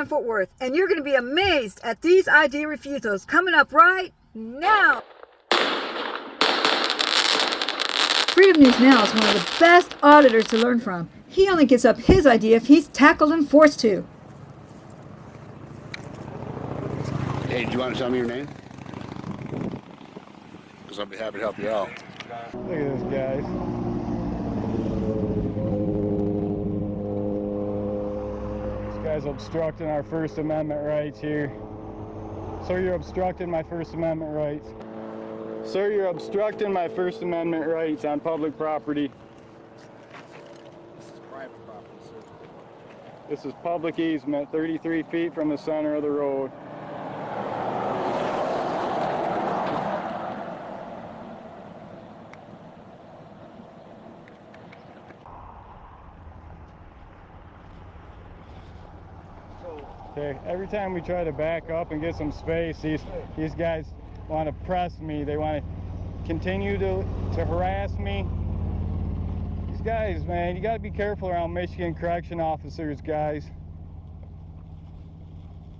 Fort Worth, and you're going to be amazed at these ID refusals coming up right now. Freedom News Now is one of the best auditors to learn from. He only gives up his ID if he's tackled and forced to. Hey, do you want to tell me your name? Because I'll be happy to help you out. Look at this, guys. This guy's obstructing our First Amendment rights here. Sir, you're obstructing my First Amendment rights. Sir, you're obstructing my First Amendment rights on public property. This is private property, sir. This is public easement, 33 feet from the center of the road. Okay, every time we try to back up and get some space, these guys want to press me. They want to continue to harass me. These guys, man, you got to be careful around Michigan correction officers, guys.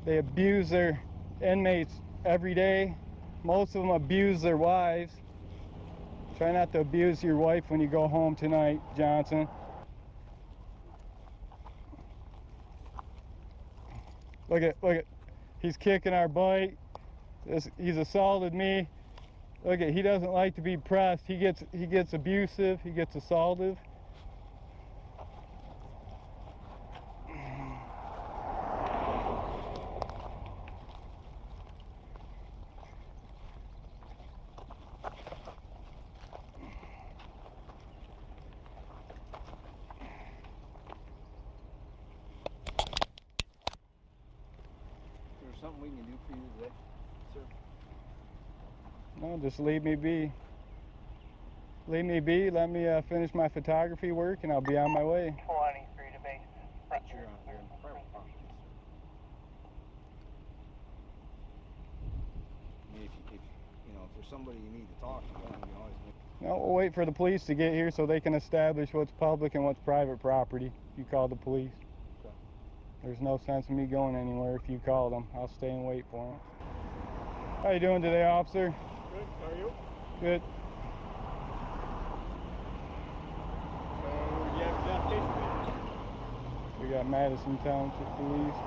They abuse their inmates every day. Most of them abuse their wives. Try not to abuse your wife when you go home tonight, Johnson. Look at, he's kicking our bike. He's assaulted me. Look at, he doesn't like to be pressed. He gets abusive. He gets assaultive. Something we can do for you today, sir? No, just leave me be. Leave me be. Let me finish my photography work, and I'll be on my way. 23 to base. But you're in private property, sir. I mean, if there's somebody you need to talk to, then you always make... No, we'll wait for the police to get here so they can establish what's public and what's private property. You call the police. Okay. There's no sense in me going anywhere if you call them. I'll stay and wait for them. How you doing today, officer? Good, how are you? Good. So, you have an application? We got Madison Township Police.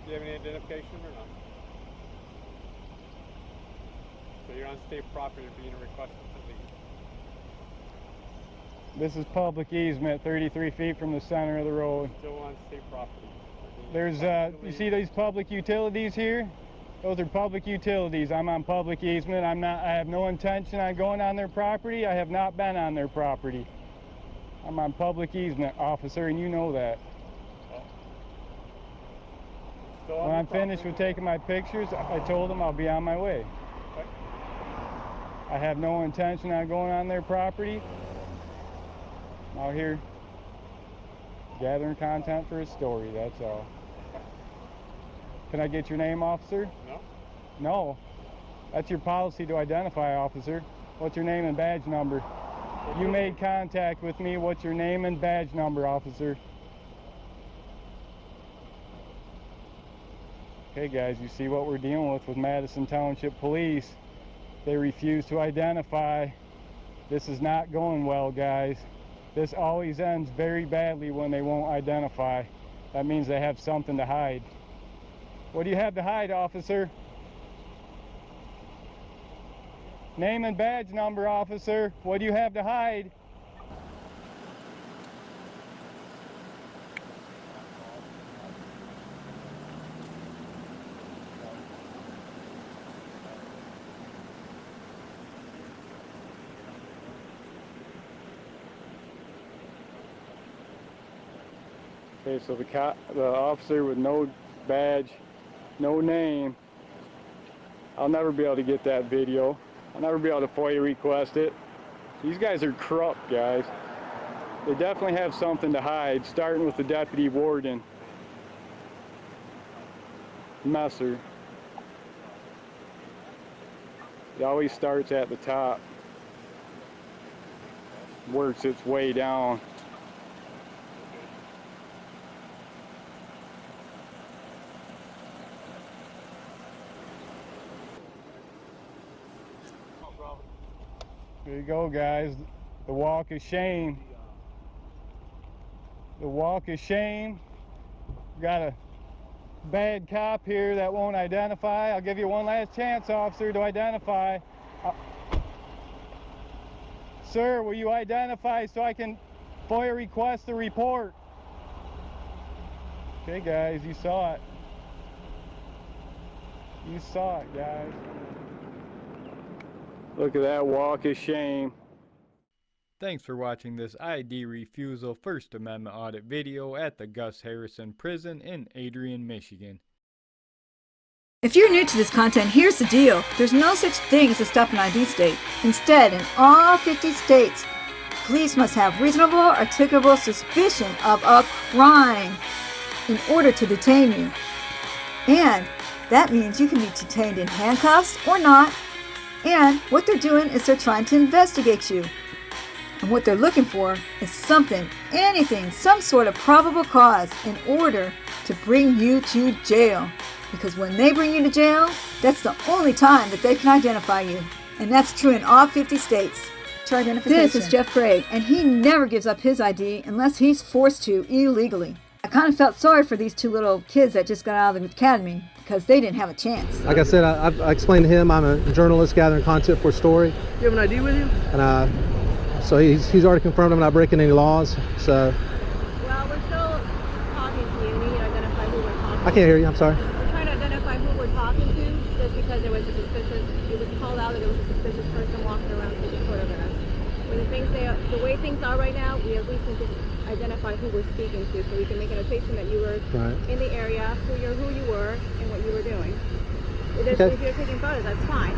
Do you have any identification or not? So you're on state property being requested to leave. This is public easement, 33 feet from the center of the road. Still on state property. There's, you see these public utilities here? Those are public utilities. I'm on public easement. I have no intention on going on their property. I have not been on their property. I'm on public easement, officer, and you know that. When I'm finished with taking my pictures, I told them I'll be on my way. Okay. I have no intention on going on their property. I'm out here gathering content for a story, that's all. Can I get your name, officer? No. No. That's your policy to identify, officer. What's your name and badge number? You made contact with me. What's your name and badge number, officer? Okay, guys, you see what we're dealing with Madison Township Police. They refuse to identify. This is not going well, guys. This always ends very badly when they won't identify. That means they have something to hide. What do you have to hide, officer? Name and badge number, officer. What do you have to hide? Okay, so the officer with no badge, no name. I'll never be able to get that video. I'll never be able to FOIA request it. These guys are corrupt, guys. They definitely have something to hide, starting with the deputy warden, Messer. It always starts at the top, works its way down. There you go, guys. The walk of shame. The walk of shame. Got a bad cop here that won't identify. I'll give you one last chance, officer, to identify. Sir, will you identify so I can FOIA request the report? Okay, guys, you saw it. You saw it, guys. Look at that walk of shame. Thanks for watching this ID refusal First Amendment audit video at the Gus Harrison Prison in Adrian, Michigan. If you're new to this content, here's the deal. There's no such thing as a stop and ID state. Instead, in all 50 states, police must have reasonable, articulable suspicion of a crime in order to detain you. And that means you can be detained in handcuffs or not. And what they're doing is they're trying to investigate you. And what they're looking for is something, anything, some sort of probable cause in order to bring you to jail. Because when they bring you to jail, that's the only time that they can identify you. And that's true in all 50 states. This is Jeff Gray, and he never gives up his ID unless he's forced to illegally. I kind of felt sorry for these two little kids that just got out of the academy because they didn't have a chance. Like I said, I explained to him I'm a journalist gathering content for a story. You have an ID with you? And so he's already confirmed I'm not breaking any laws. So Well, we're still talking to you. We need to identify who we're talking to. I can't hear you. I'm sorry. We're trying to identify who we're talking to just because it was called out that there was a suspicious person walking around taking photographs. The way things are right now, we at least need to identify who we're speaking to so we can make a notation that you were in the area, who you were, and what you were doing. If you're taking photos, that's fine.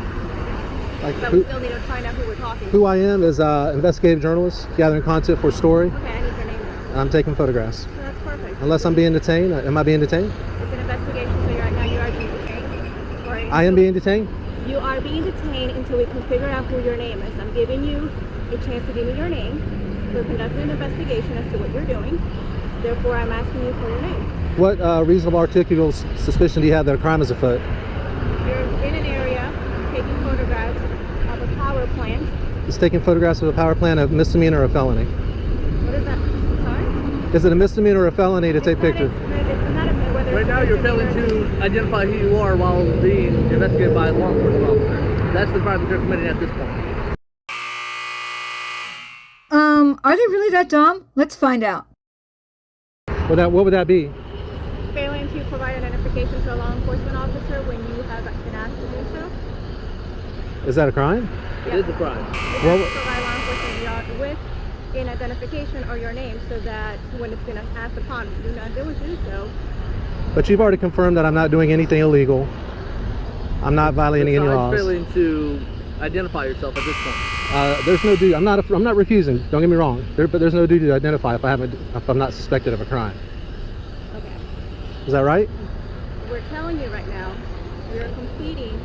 But we still need to find out who we're talking to. Who I am is an investigative journalist gathering content for a story. Okay, I need your name. And I'm taking photographs. So that's perfect. Unless I'm being detained. Am I being detained? It's an investigation, so right now you are being detained. Right? I am being detained? You are being detained until we can figure out who your name is. I'm giving you a chance to give me your name. We're conducting an investigation as to what you're doing. Therefore, I'm asking you for your name. What reasonable articulable suspicion do you have that a crime is afoot? You're in an area taking photographs of a power plant. Is taking photographs of a power plant a misdemeanor or a felony? What is that? Sorry? Is it a misdemeanor or a felony to take pictures? Right now you're failing to identify who you are while being investigated by a law enforcement officer. That's the crime that you're committing at this point. Are they really that dumb? Let's find out. What would that be? Failing to provide identification to a law enforcement officer when you have been asked to do so. Is that a crime? Yes. It is a crime. You have to provide law enforcement with an identification or your name so that when it's been asked upon you do not do so. But you've already confirmed that I'm not doing anything illegal. I'm not violating any laws. Failing to identify yourself at this point. There's no duty. I'm not refusing. Don't get me wrong. But there's no duty to identify if I'm not suspected of a crime. Okay. Is that right? We're telling you right now, you're completing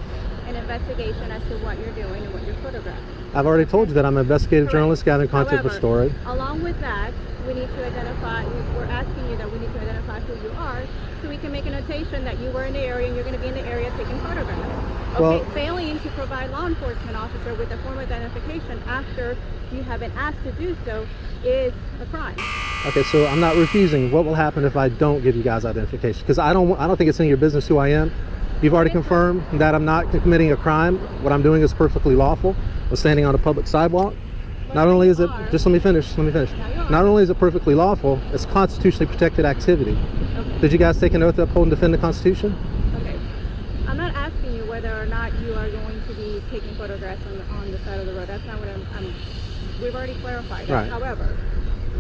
an investigation as to what you're doing and what you're photographing. I've already told you that I'm an investigative Correct. journalist gathering content for However, story. Along with that, we need to identify. We're asking you that we need to identify who you are, so we can make a notation that you were in the area and you're going to be in the area taking photographs. Okay, Well, failing to provide law enforcement officer with a form of identification after you have been asked to do so is a crime. Okay, so I'm not refusing. What will happen if I don't give you guys identification? Because I don't think it's any of your business who I am. You've already confirmed that I'm not committing a crime. What I'm doing is perfectly lawful. I'm standing on a public sidewalk. Not only is it, just let me finish. Not only is it perfectly lawful, it's constitutionally protected activity. Okay. Did you guys take an oath to uphold and defend the Constitution? Okay. I'm not asking you whether or not you are going to be taking photographs on the side of the road. That's not what we've already clarified that. Right. However,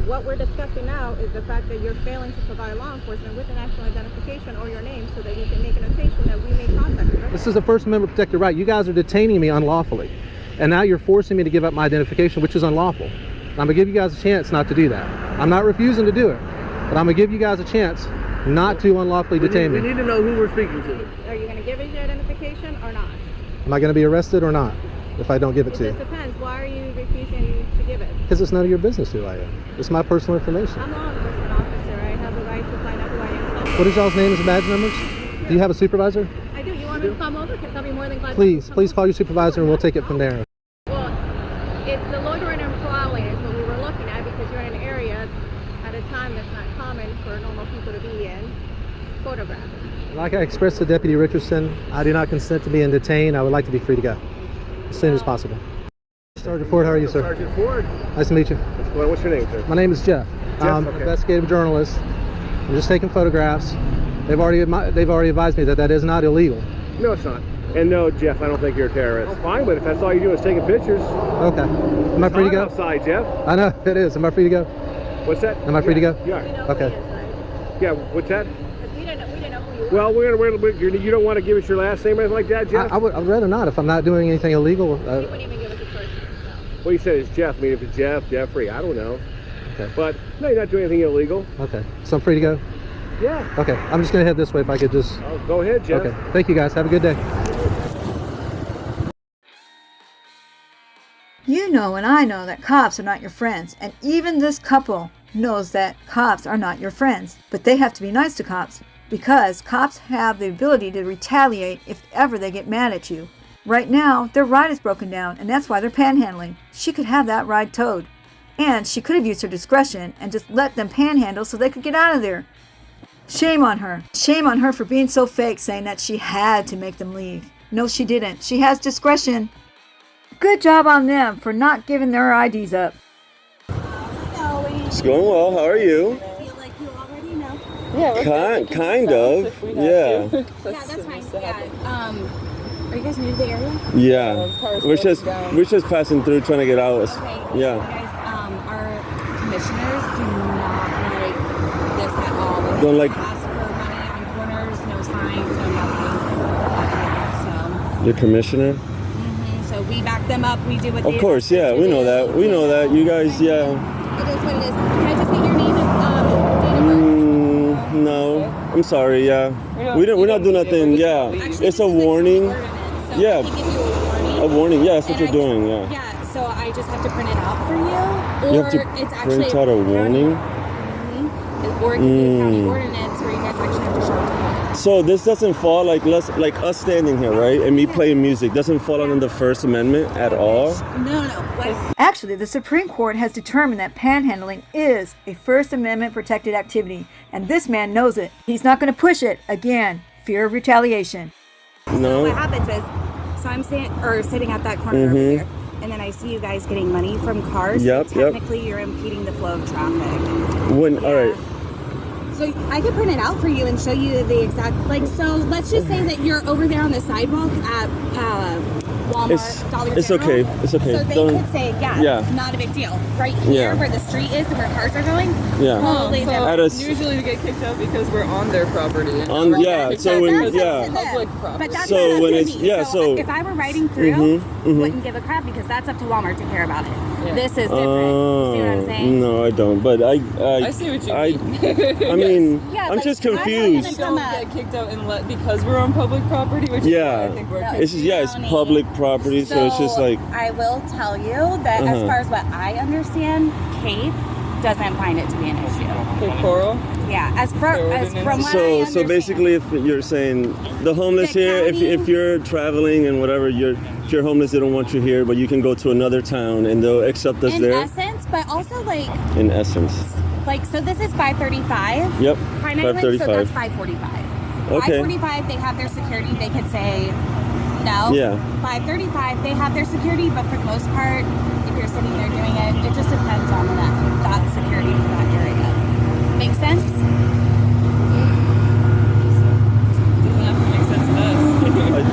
what we're discussing now is the fact that you're failing to provide law enforcement with an actual identification or your name so that we can make a notation that we may contact you. This is a First Amendment protected right. You guys are detaining me unlawfully. And now you're forcing me to give up my identification, which is unlawful. And I'm going to give you guys a chance not to do that. I'm not refusing to do it, but I'm going to give you guys a chance not to unlawfully detain me. We need to know who we're speaking to. Are you going to give us your identification or not? Am I going to be arrested or not if I don't give it to It you? just depends. Why are you refusing to give it? Because it's none of your business who I am. It's my personal information. I'm a law enforcement officer. I have the right to find out who I am. What is y'all's names and badge numbers? Do you have a supervisor? I do. You want me to come over? Because I'll be more than glad Please to call your supervisor and we'll take it from there. Well, if the loitering and prowling is what we were looking at, because you're in an area at a time that's not common for normal people to be in, photographing. Like I expressed to Deputy Richardson, I do not consent to being detained. I would like to be free to go as soon as possible. Sergeant Ford, how are you, sir? Sergeant Ford. Nice to meet you. What's your name, sir? My name is Jeff. I'm an investigative journalist. I'm just taking photographs. They've already advised me that that is not illegal. No, it's not. And no, Jeff, I don't think you're a terrorist. Oh, fine, but if that's all you do is taking pictures. Okay. Am I free to go? Outside, Jeff. I know it is. Am I free to go? What's that? Am I free to go? Yeah. Okay. Yeah. What's that? We didn't know who you were. Well, you don't want to give us your last name or anything like that, Jeff? I would rather not if I'm not doing anything illegal. You wouldn't even give us a first name. So. Well, you said it's Jeff. I mean, if it's Jeff, Jeffrey, I don't know. Okay. But no, you're not doing anything illegal. Okay. So I'm free to go? Yeah. Okay. I'm just going to head this way if I could just... Oh, go ahead, Jeff. Okay. Thank you, guys. Have a good day. You know and I know that cops are not your friends, and even this couple knows that cops are not your friends. But they have to be nice to cops, because cops have the ability to retaliate if ever they get mad at you. Right now, their ride is broken down, and that's why they're panhandling. She could have that ride towed. And she could have used her discretion and just let them panhandle so they could get out of there. Shame on her. Shame on her for being so fake, saying that she had to make them leave. No, she didn't. She has discretion. Good job on them for not giving their IDs up. It's going well. How are you? I feel like you already know. Yeah, kind of. Yeah. Yeah, that's fine. Yeah. Are you guys new to the area? Yeah. We're just passing through, trying to get out. Okay. Yeah. You guys, our commissioners do not like this at all. Don't like. Ask for money on corners, no signs, no nothing. So. Your commissioner? So we back them up. We do what they. Of course, yeah. We know that. We know that. You guys, yeah. It is what it is. Can I just get your name and date of birth? No, I'm sorry. Yeah, we're not doing nothing. Yeah, Actually, it's a warning. So Yeah, I can give you a warning. a warning. Yeah, that's what And you're doing. Yeah. Yeah. So I just have to print it out for you, or You have to it's actually print out a warning. Or it can be a county ordinance where you guys actually have to show it to them. So this doesn't fall like us standing here, right? And me playing music doesn't fall under the First Amendment at all. No. What? Actually, the Supreme Court has determined that panhandling is a First Amendment protected activity, and this man knows it. He's not going to push it. Again, fear of retaliation. No. What happens is, so I'm sitting at that corner over here, and then I see you guys getting money from cars. Yep, so technically, you're impeding the flow of traffic. All right. So I could print it out for you and show you the exact, so let's just say that you're over there on the sidewalk at Walmart, Dollar It's General. okay. It's okay. So they could say, not a big deal. Right here where the street is, where cars are going, totally different. Usually we get kicked out because we're on their property. So when, public property. But that's so not when up it's, to me. so if I were riding through, wouldn't give a crap because that's up to Walmart to care about it. Yeah. This is different. You see what I'm saying? No, I don't. But I see what you mean. I mean, Yeah, I'm like, just confused. We don't get kicked out because we're on public property, which is why I think we're it's it's public property, so it's just like. I will tell you that as far as what I understand, Kate doesn't find it to be an issue. Okay, Coral? Yeah, as from what I understand. So basically, if you're saying the homeless here, if you're traveling and whatever, if you're homeless, they don't want you here, but you can go to another town and they'll accept us there. In essence, but also In essence. So this is 535. Yep. 535. So that's 545. Okay. 545, they have their security. They could say no. Yeah. 535, they have their security, but for the most part, if you're sitting there doing it, it just depends on that security for that area. Make sense? Doesn't have to make sense to us.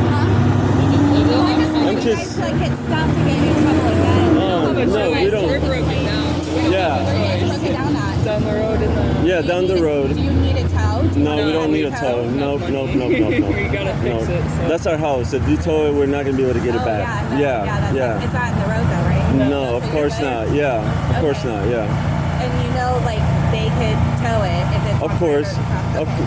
I'm just. Get stopped to get you in trouble like that. No, we don't. We're broken down. Down the road in the... Yeah, down the road. Do you need a tow? No, we don't need a tow. No. We gotta fix it. So. That's our house. If you tow it, we're not gonna be able to get it back. Yeah. It's not in the road though, right? No, of course not. Yeah, of course not. Yeah. And they could tow it if it's Of course.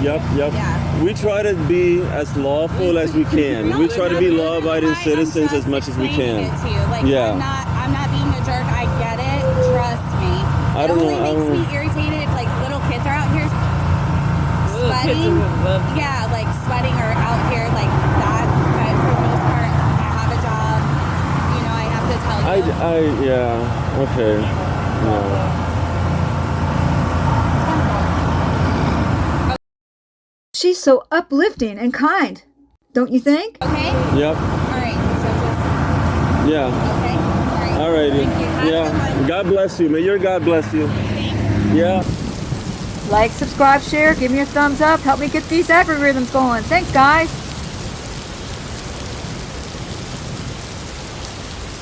Yep. Yeah. We try to be as lawful as we can. We try to be law-abiding citizens as much as we can. Yeah. I'm not being a jerk. I get it. Trust me. It only makes me irritated if little kids are out here sweating. Sweating or out here like that. But for the most part, I have a job. I have to tell you. Yeah, okay. No. She's so uplifting and kind, don't you think? Okay? Yep. Alright, so just... Yeah. Okay? Alright. Alrighty. Thank you. Have a good Yeah. one. God bless you. May your God bless you. Yeah. Like, subscribe, share, give me a thumbs up, help me get these algorithms going. Thanks, guys.